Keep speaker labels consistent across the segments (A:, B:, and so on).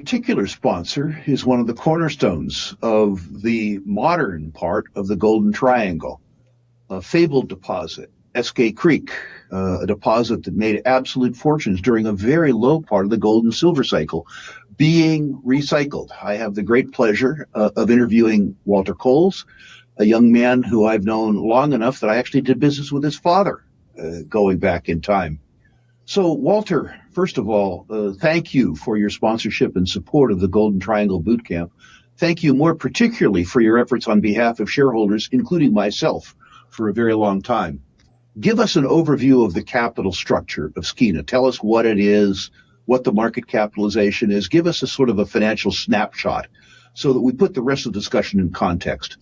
A: Particular sponsor is one of the cornerstones of the modern part of the Golden Triangle, a fabled deposit, Eskay Creek, a deposit that made absolute fortunes during a very low part of the gold and silver cycle, being recycled. I have the great pleasure of interviewing Walter Coles, a young man who I've known long enough that I actually did business with his father going back in time. So, Walter, first of all, thank you for your sponsorship and support of the Golden Triangle Bootcamp. Thank you more particularly for your efforts on behalf of shareholders, including myself, for a very long time. Give us an overview of the capital structure of Skeena. Tell us what it is, what the market capitalization is. Give us a sort of a financial snapshot so that we put the rest of the discussion in context.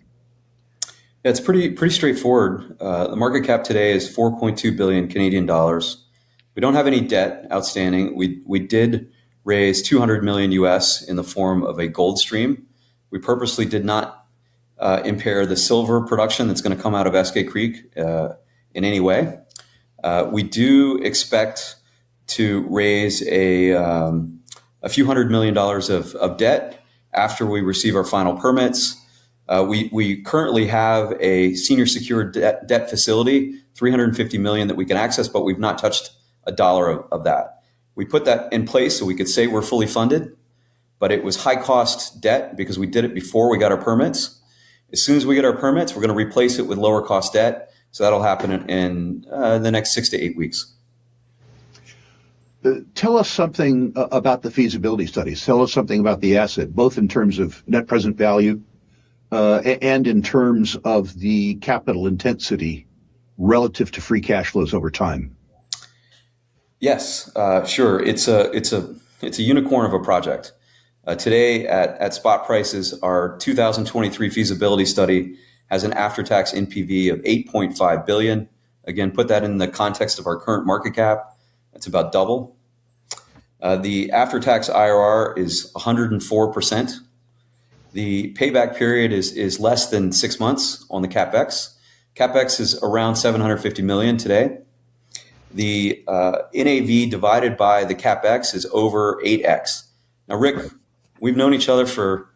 B: Yeah, it's pretty straightforward. The market cap today is 4.2 billion Canadian dollars. We don't have any debt outstanding. We did raise 200 million US in the form of a gold stream. We purposely did not impair the silver production that's going to come out of Eskay Creek in any way. We do expect to raise a few $100 million of debt after we receive our final permits. We currently have a senior secured debt facility, 350 million that we can access, but we've not touched a dollar of that. We put that in place so we could say we're fully funded, but it was high cost debt because we did it before we got our permits. As soon as we get our permits, we're going to replace it with lower cost debt. So that'll happen in the next 6 to 8 weeks.
A: Tell us something about the feasibility studies. Tell us something about the asset, both in terms of net present value and in terms of the capital intensity relative to free cash flows over time.
B: Yes, sure. It's a unicorn of a project. Today at spot prices, our 2023 feasibility study has an after-tax NPV of 8.5 billion. Again, put that in the context of our current market cap. That's about double. The after-tax IRR is 104%. The payback period is less than 6 months on the CapEx. CapEx is around 750 million today. The NAV divided by the CapEx is over 8x. Now, Rick, we've known each other for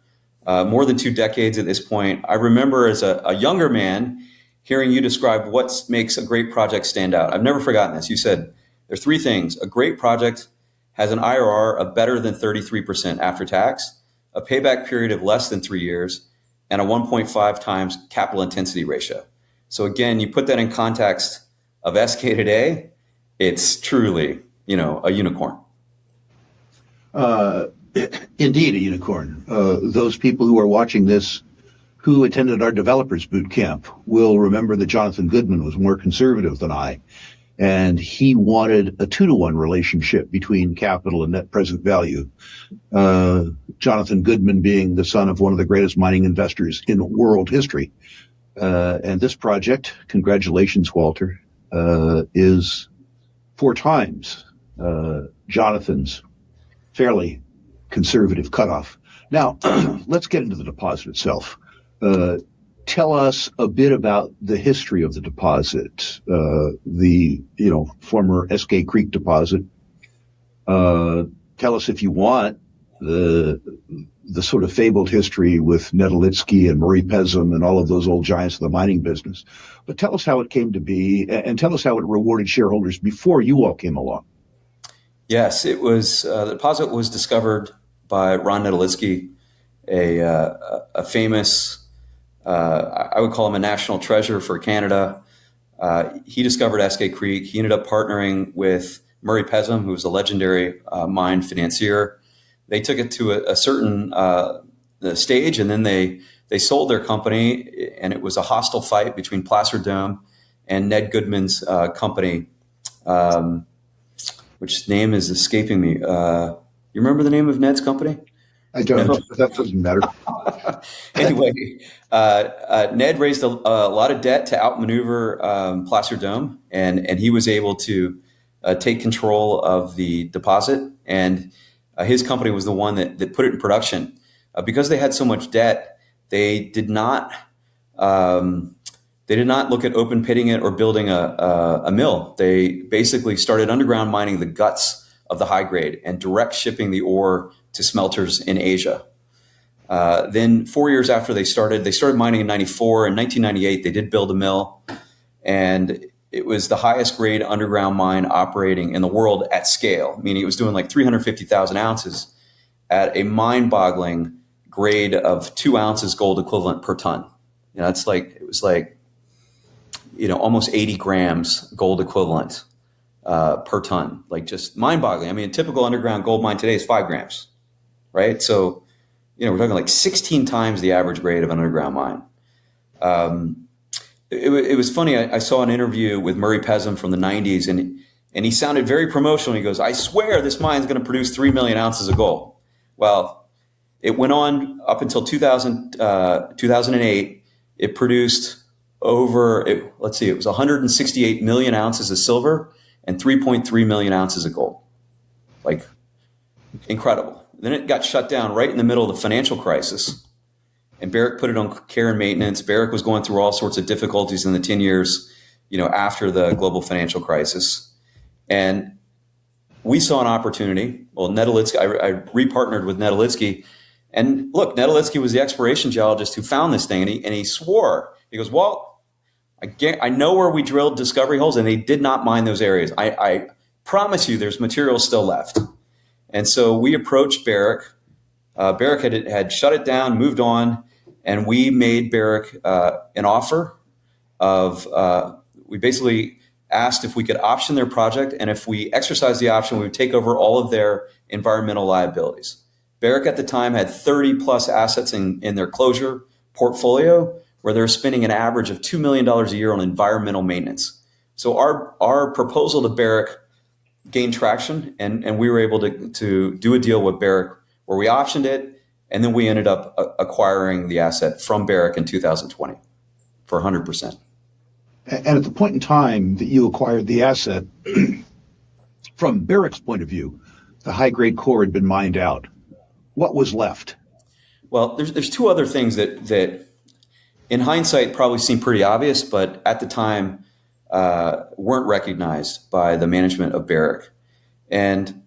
B: more than 2 decades at this point. I remember as a younger man hearing you describe what makes a great project stand out. I've never forgotten this. You said there are 3 things. A great project has an IRR of better than 33% after tax, a payback period of less than 3 years, and a 1.5 times capital intensity ratio. So again, you put that in context of Eskay today, it's truly, a unicorn.
A: Indeed, a unicorn. Those people who are watching this who attended our developers boot camp will remember that Jonathan Goodman was more conservative than I, and he wanted a 2-to-1 relationship between capital and net present value. Jonathan Goodman being the son of one of the greatest mining investors in world history. And this project, congratulations, Walter, is 4 times Jonathan's fairly conservative cutoff. Now, let's get into the deposit itself. Tell us a bit about the history of the deposit, the former Eskay Creek deposit. Tell us, if you want, the sort of fabled history with Nedlitsky and Murray Pezim and all of those old giants of the mining business. But tell us how it came to be, and tell us how it rewarded shareholders before you all came along.
B: Yes, it was. The deposit was discovered by Ron Nedlitsky, a famous, I would call him a national treasure for Canada. He discovered Eskay Creek. He ended up partnering with Murray Pezim, who was a legendary mine financier. They took it to a certain stage, and then they sold their company, and it was a hostile fight between Placer Dome and Ned Goodman's company, which name is escaping me. You remember the name of Ned's company?
A: I don't. No. That doesn't matter.
B: Anyway, Ned raised a lot of debt to outmaneuver Placer Dome, and he was able to take control of the deposit, and his company was the one that put it in production. Because they had so much debt, they did not look at open pitting it or building a mill. They basically started underground mining the guts of the high grade and direct shipping the ore to smelters in Asia. Then 4 years after they started mining in 94. In 1998, they did build a mill, and it was the highest grade underground mine operating in the world at scale, meaning it was doing like 350,000 ounces at a mind-boggling grade of 2 ounces gold equivalent per ton. It was like almost 80 grams gold equivalent per ton, like just mind-boggling. I mean, a typical underground gold mine today is 5 grams, right? So, we're talking like 16 times the average grade of an underground mine. It was funny. I saw an interview with Murray Pezim from the 90s, and he sounded very promotional. He goes, "I swear this mine is going to produce 3 million ounces of gold." Well, it went on up until 2008. It produced it was 168 million ounces of silver and 3.3 million ounces of gold. Like, incredible. Then it got shut down right in the middle of the financial crisis, and Barrick put it on care and maintenance. Barrick was going through all sorts of difficulties in the 10 years, after the global financial crisis. And we saw an opportunity. Well, Netolitsky, I repartnered with Netolitsky, and look, Netolitsky was the exploration geologist who found this thing, and he swore, he goes, "Well, I know where we drilled discovery holes, and they did not mine those areas. I promise you there's material still left." And so we approached Barrick. Barrick had shut it down, moved on, and we made Barrick an offer of, we basically asked if we could option their project, and if we exercised the option, we would take over all of their environmental liabilities. Barrick at the time had 30 plus assets in their closure portfolio, where they're spending an average of $2 million a year on environmental maintenance. So our proposal to Barrick gained traction, and we were able to do a deal with Barrick where we optioned it, and then we ended up acquiring the asset from Barrick in 2020 for 100%.
A: And at the point in time that you acquired the asset, from Barrick's point of view, the high-grade core had been mined out. What was left?
B: Well, there's two other things that in hindsight probably seem pretty obvious, but at the time weren't recognized by the management of Barrick. And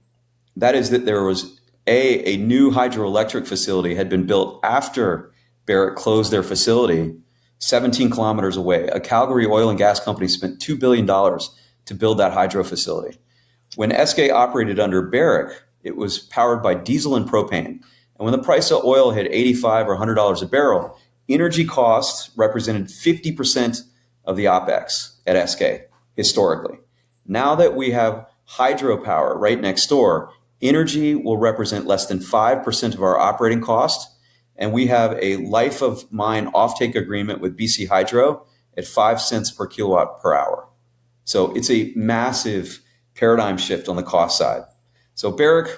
B: that is that there was a new hydroelectric facility had been built after Barrick closed their facility 17 kilometers away. A Calgary oil and gas company spent $2 billion to build that hydro facility. When Eskay operated under Barrick, it was powered by diesel and propane. And when the price of oil hit $85 or $100 a barrel, energy costs represented 50% of the OPEX at Eskay historically. Now that we have hydropower right next door, energy will represent less than 5% of our operating cost. And we have a life of mine offtake agreement with BC Hydro at 5 cents per kilowatt per hour. So it's a massive paradigm shift on the cost side. So Barrick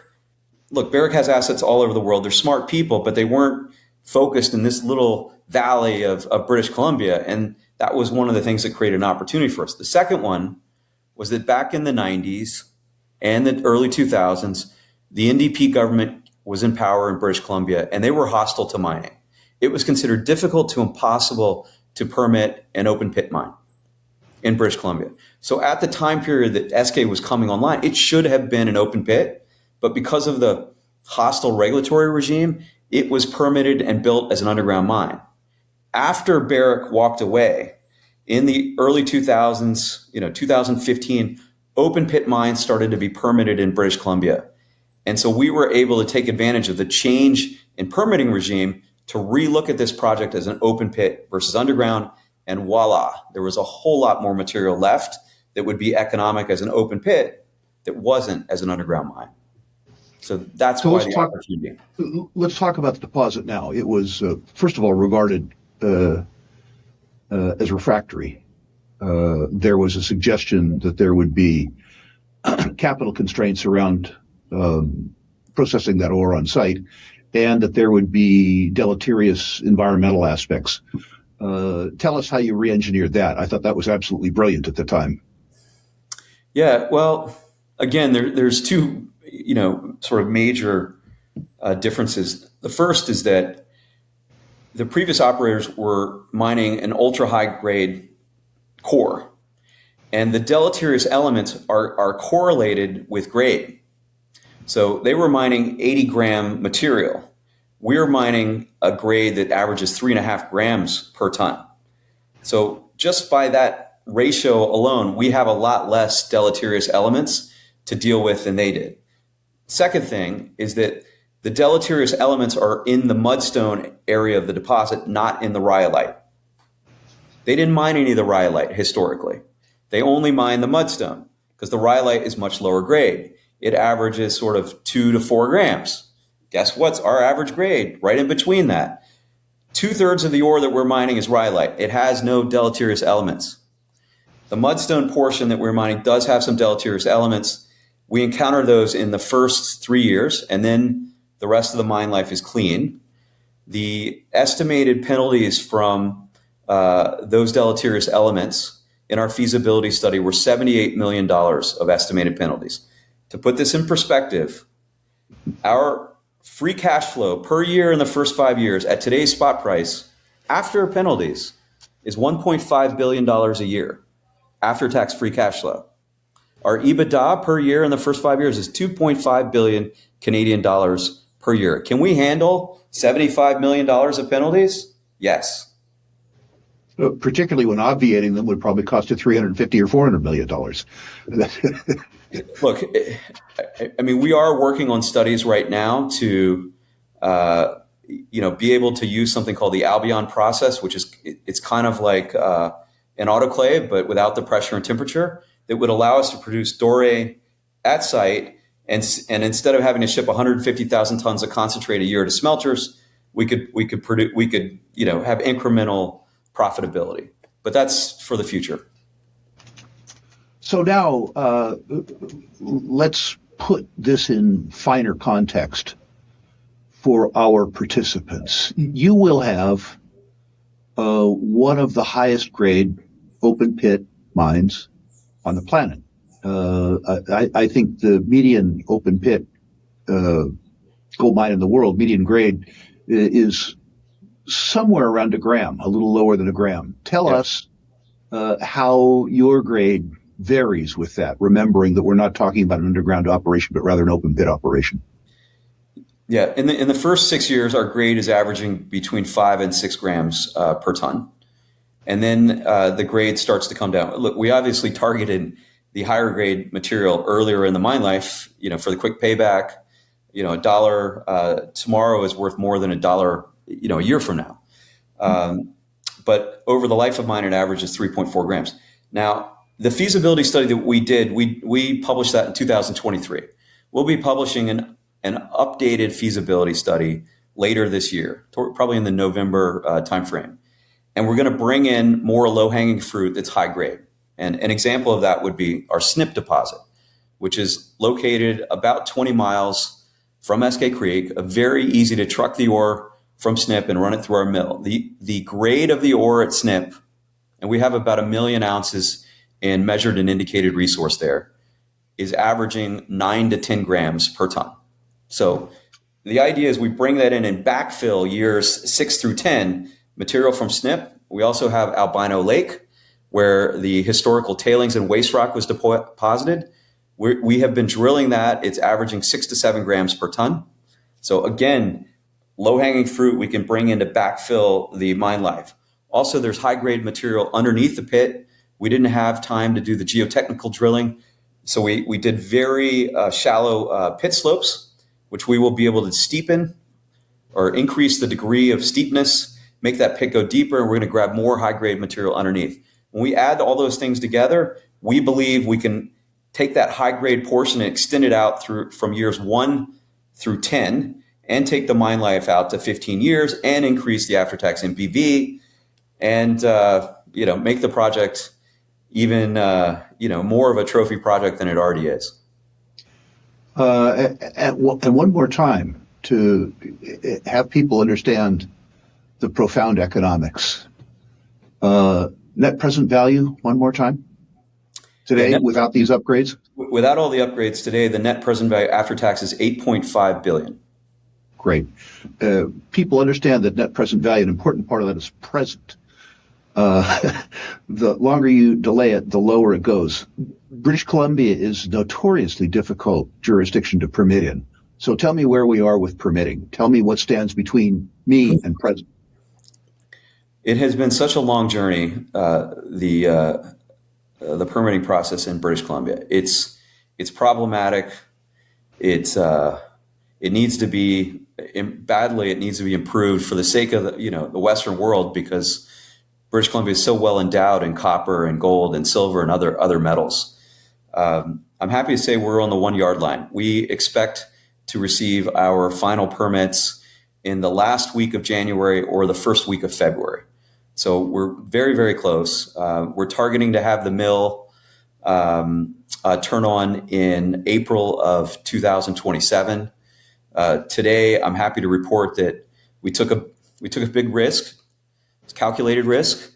B: has assets all over the world. They're smart people, but they weren't focused in this little valley of British Columbia. And that was one of the things that created an opportunity for us. The second one was that back in the 90s and the early 2000s, the NDP government was in power in British Columbia, and they were hostile to mining. It was considered difficult to impossible to permit an open pit mine in British Columbia. So at the time period that Eskay was coming online, it should have been an open pit, but because of the hostile regulatory regime, it was permitted and built as an underground mine. After Barrick walked away in the early 2000s, 2015, open pit mines started to be permitted in British Columbia. And so we were able to take advantage of the change in permitting regime to relook at this project as an open pit versus underground. And voila, there was a whole lot more material left that would be economic as an open pit that wasn't as an underground mine. So that's why the opportunity.
A: Let's talk about the deposit now. It was, first of all, regarded as refractory. There was a suggestion that there would be capital constraints around processing that ore on site, and that there would be deleterious environmental aspects. Tell us how you re-engineered that. I thought that was absolutely brilliant at the time.
B: Yeah, well, again, there's two, sort of major differences. The first is that the previous operators were mining an ultra high grade core, and the deleterious elements are correlated with grade. So they were mining 80-gram material. We're mining a grade that averages 3.5 grams per ton. So just by that ratio alone, we have a lot less deleterious elements to deal with than they did. Second thing is that the deleterious elements are in the mudstone area of the deposit, not in the rhyolite. They didn't mine any of the rhyolite historically. They only mined the mudstone because the rhyolite is much lower grade. It averages sort of 2 to 4 grams. Guess what's our average grade? Right in between that. 2/3 of the ore that we're mining is rhyolite. It has no deleterious elements. The mudstone portion that we're mining does have some deleterious elements. We encounter those in the first 3 years, and then the rest of the mine life is clean. The estimated penalties from those deleterious elements in our feasibility study were $78 million of estimated penalties. To put this in perspective, our free cash flow per year in the first 5 years at today's spot price after penalties is $1.5 billion a year after tax free cash flow. Our EBITDA per year in the first 5 years is 2.5 billion Canadian dollars per year. Can we handle $75 million of penalties? Yes.
A: Particularly when obviating them would probably cost you $350 or $400 million.
B: Look, I mean, we are working on studies right now to, be able to use something called the Albion process, which is it's kind of like an autoclave, but without the pressure and temperature, that would allow us to produce doré at site, and instead of having to ship 150,000 tons of concentrate a year to smelters, we could have incremental profitability. But that's for the future.
A: So now let's put this in finer context for our participants. You will have one of the highest grade open pit mines on the planet. I think the median open pit gold mine in the world, median grade, is somewhere around a gram, a little lower than a gram. Tell us how your grade varies with that, remembering that we're not talking about an underground operation, but rather an open pit operation.
B: Yeah, in the first 6 years, our grade is averaging between 5 and 6 grams per ton. And then the grade starts to come down. Look, we obviously targeted the higher grade material earlier in the mine life, for the quick payback. A dollar tomorrow is worth more than a dollar, a year from now. But over the life of mine, it averages 3.4 grams. Now, the feasibility study that we did, we published that in 2023. We'll be publishing an updated feasibility study later this year, probably in the November timeframe. And we're going to bring in more low-hanging fruit that's high grade. And an example of that would be our Snip deposit, which is located about 20 miles from Eskay Creek, very easy to truck the ore from Snip and run it through our mill. The grade of the ore at Snip, and we have about 1 million ounces in measured and indicated resource there, is averaging 9 to 10 grams per ton. So the idea is we bring that in and backfill years 6 through 10 material from Snip. We also have Albino Lake, where the historical tailings and waste rock was deposited. We have been drilling that. It's averaging 6 to 7 grams per ton. So again, low-hanging fruit we can bring in to backfill the mine life. Also, there's high-grade material underneath the pit. We didn't have time to do the geotechnical drilling, so we did very shallow pit slopes, which we will be able to steepen or increase the degree of steepness, make that pit go deeper, and we're going to grab more high-grade material underneath. When we add all those things together, we believe we can take that high-grade portion and extend it out from years 1 through 10 and take the mine life out to 15 years and increase the after-tax NPV and make the project even more of a trophy project than it already is.
A: And one more time to have people understand the profound economics. Net present value, one more time. Today, without these upgrades?
B: Without all the upgrades today, the net present value after tax is $8.5 billion.
A: Great. People understand that net present value, an important part of that is present. The longer you delay it, the lower it goes. British Columbia is notoriously difficult jurisdiction to permit in. So tell me where we are with permitting. Tell me what stands between me and present.
B: It has been such a long journey, the permitting process in British Columbia. It's problematic. It needs to be badly. It needs to be improved for the sake of the Western world, because British Columbia is so well endowed in copper and gold and silver and other metals. I'm happy to say we're on the 1 yard line. We expect to receive our final permits in the last week of January or the first week of February. So we're very, very close. We're targeting to have the mill turn on in April of 2027. Today, I'm happy to report that we took a big risk. It's calculated risk.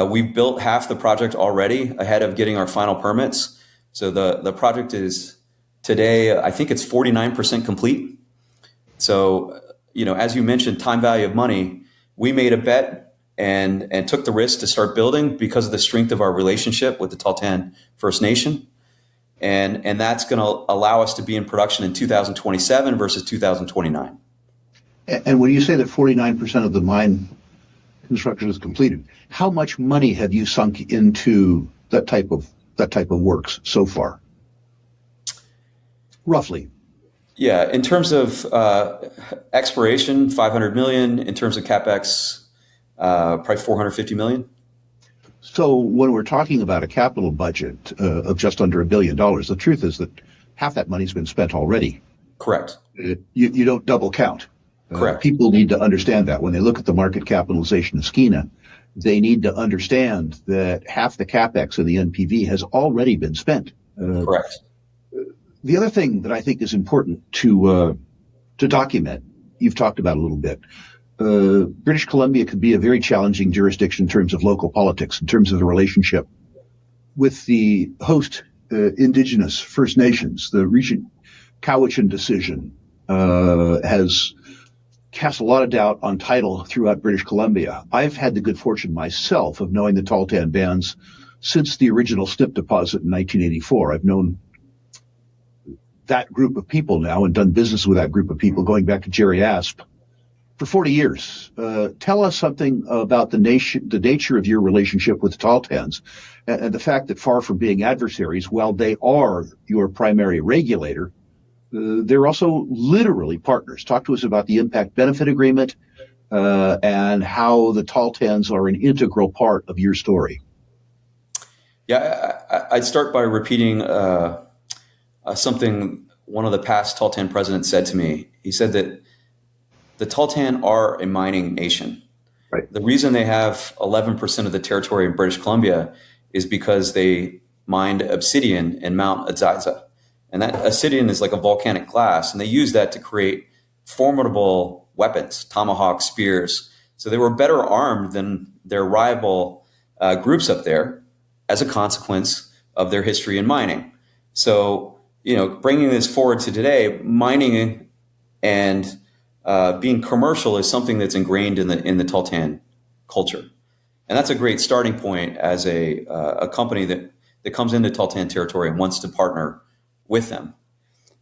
B: We've built half the project already ahead of getting our final permits. So the project is today, I think it's 49% complete. So, as you mentioned, time value of money, we made a bet and took the risk to start building because of the strength of our relationship with the Tahltan First Nation. And that's going to allow us to be in production in 2027 versus 2029.
A: And when you say that 49% of the mine construction is completed, how much money have you sunk into that type of works so far? Roughly.
B: Yeah, in terms of exploration, 500 million. In terms of capex, probably 450 million.
A: So when we're talking about a capital budget of just under $1 billion, the truth is that half that money's been spent already.
B: Correct.
A: You don't double count.
B: Correct.
A: People need to understand that when they look at the market capitalization of Skeena, they need to understand that half the capex of the NPV has already been spent.
B: Correct.
A: The other thing that I think is important to document, you've talked about a little bit. British Columbia could be a very challenging jurisdiction in terms of local politics, in terms of the relationship with the host indigenous First Nations. The recent Cowichan decision has cast a lot of doubt on title throughout British Columbia. I've had the good fortune myself of knowing the Tahltan bands since the original snip deposit in 1984. I've known that group of people now and done business with that group of people going back to Jerry Asp for 40 years. Tell us something about the nature of your relationship with the Tahltans and the fact that far from being adversaries, while they are your primary regulator, they're also literally partners. Talk to us about the impact benefit agreement and how the Tahltans are an integral part of your story.
B: Yeah, I'd start by repeating something one of the past Tahltan presidents said to me. He said that the Tahltan are a mining nation.
A: Right.
B: The reason they have 11% of the territory in British Columbia is because they mined obsidian in Mount Adziza. And that obsidian is like a volcanic glass, and they use that to create formidable weapons, tomahawks, spears. So they were better armed than their rival groups up there as a consequence of their history in mining. So, bringing this forward to today, mining and being commercial is something that's ingrained in the Tahltan culture. And that's a great starting point as a company that comes into Tahltan territory and wants to partner with them.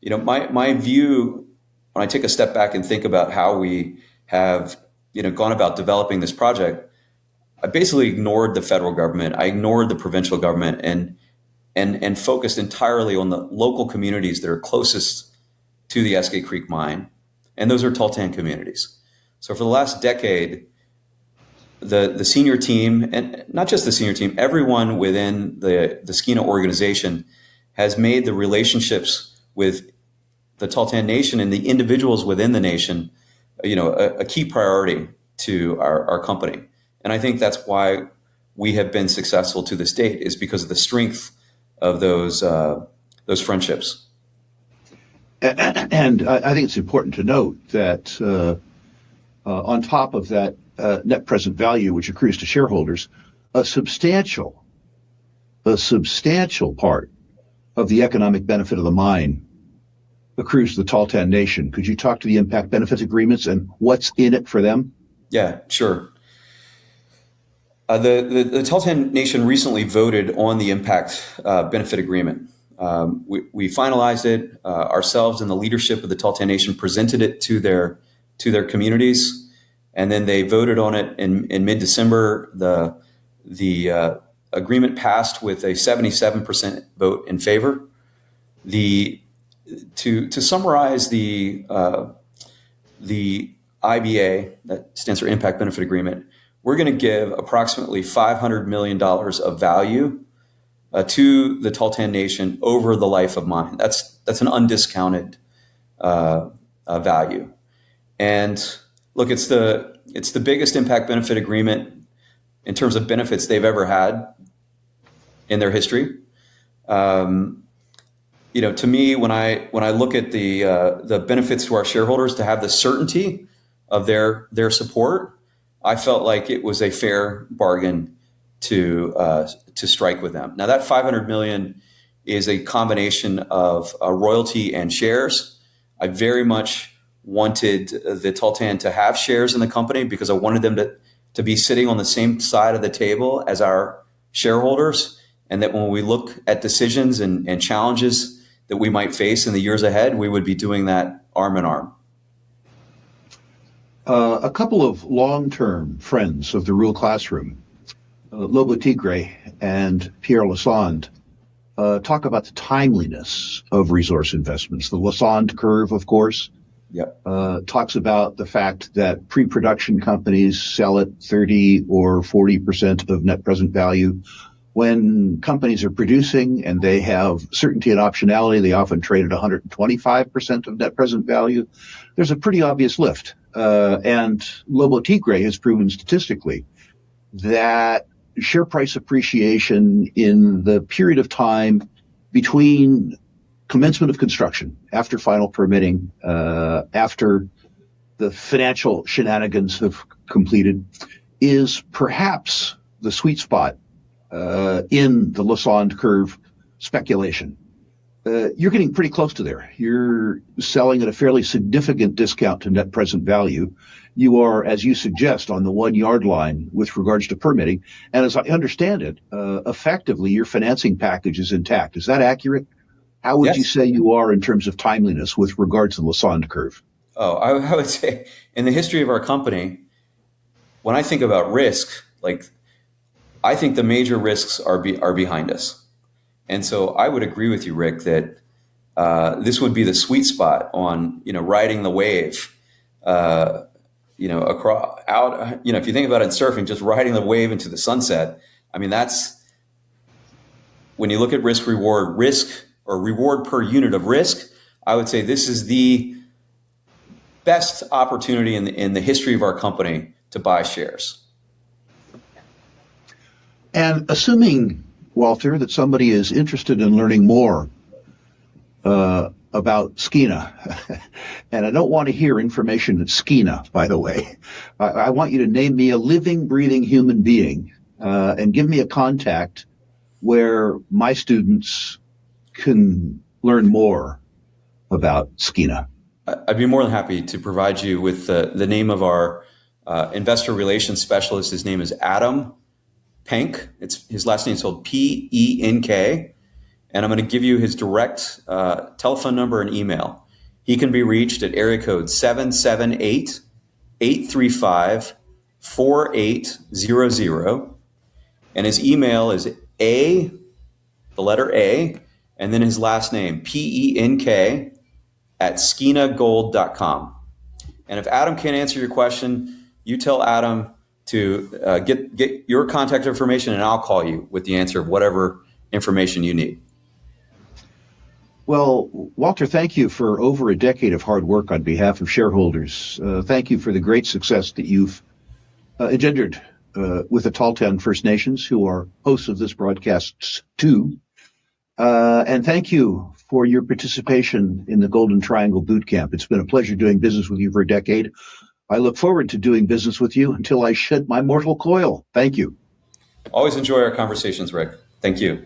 B: My view, when I take a step back and think about how we have, gone about developing this project, I basically ignored the federal government. I ignored the provincial government and focused entirely on the local communities that are closest to the Eskay Creek mine. And those are Tahltan communities. So for the last decade, the senior team, and not just the senior team, everyone within the Skeena organization has made the relationships with the Tahltan Nation and the individuals within the nation, a key priority to our company. And I think that's why we have been successful to this date, is because of the strength of those friendships.
A: And I think it's important to note that on top of that net present value, which accrues to shareholders, a substantial part of the economic benefit of the mine accrues to the Tahltan Nation. Could you talk to the impact benefits agreements and what's in it for them?
B: Yeah, sure. The Tahltan Nation recently voted on the impact benefit agreement. We finalized it ourselves, and the leadership of the Tahltan Nation presented it to their communities, and then they voted on it in mid-December. The agreement passed with a 77% vote in favor. To summarize the IBA, that stands for Impact Benefit Agreement, we're going to give approximately $500 million of value to the Tahltan Nation over the life of mine. That's an undiscounted value. And look, it's the biggest impact benefit agreement in terms of benefits they've ever had in their history. To me, when I look at the benefits to our shareholders, to have the certainty of their support, I felt like it was a fair bargain to strike with them. Now, that $500 million is a combination of royalty and shares. I very much wanted the Tahltan to have shares in the company because I wanted them to be sitting on the same side of the table as our shareholders, and that when we look at decisions and challenges that we might face in the years ahead, we would be doing that arm in arm.
A: A couple of long-term friends of the Rural Classroom, Lobo Tigre and Pierre Lassonde, talk about the timeliness of resource investments. The Lassonde curve, of course, talks about the fact that pre-production companies sell at 30 or 40% of net present value. When companies are producing and they have certainty and optionality, they often trade at 125% of net present value. There's a pretty obvious lift. And Lobo Tigre has proven statistically that share price appreciation in the period of time between commencement of construction, after final permitting, after the financial shenanigans have completed, is perhaps the sweet spot in the Lassonde curve speculation. You're getting pretty close to there. You're selling at a fairly significant discount to net present value. You are, as you suggest, on the 1 yard line with regards to permitting. And as I understand it, effectively, your financing package is intact. Is that accurate? How would you say you are in terms of timeliness with regards to the Lassonde curve?
B: Oh, I would say in the history of our company, when I think about risk, I think the major risks are behind us. And so I would agree with you, Rick, that this would be the sweet spot on, riding the wave, across out, if you think about it in surfing, just riding the wave into the sunset. I mean, that's when you look at risk or reward per unit of risk, I would say this is the best opportunity in the history of our company to buy shares.
A: And assuming, Walter, that somebody is interested in learning more about Skeena, and I don't want to hear information at Skeena, by the way. I want you to name me a living, breathing human being and give me a contact where my students can learn more about Skeena.
B: I'd be more than happy to provide you with the name of our investor relations specialist. His name is Adam Penk. His last name is spelled P-E-N-K. And I'm going to give you his direct telephone number and email. He can be reached at area code 778-835-4800. And his email is the letter A, and then his last name, P-E-N-K, at skeenagold.com. And if Adam can't answer your question, you tell Adam to get your contact information, and I'll call you with the answer of whatever information you need.
A: Well, Walter, thank you for over a decade of hard work on behalf of shareholders. Thank you for the great success that you've engendered with the Tahltan First Nations, who are hosts of this broadcast too. And thank you for your participation in the Golden Triangle Bootcamp. It's been a pleasure doing business with you for a decade. I look forward to doing business with you until I shed my mortal coil. Thank you.
B: Always enjoy our conversations, Rick. Thank you.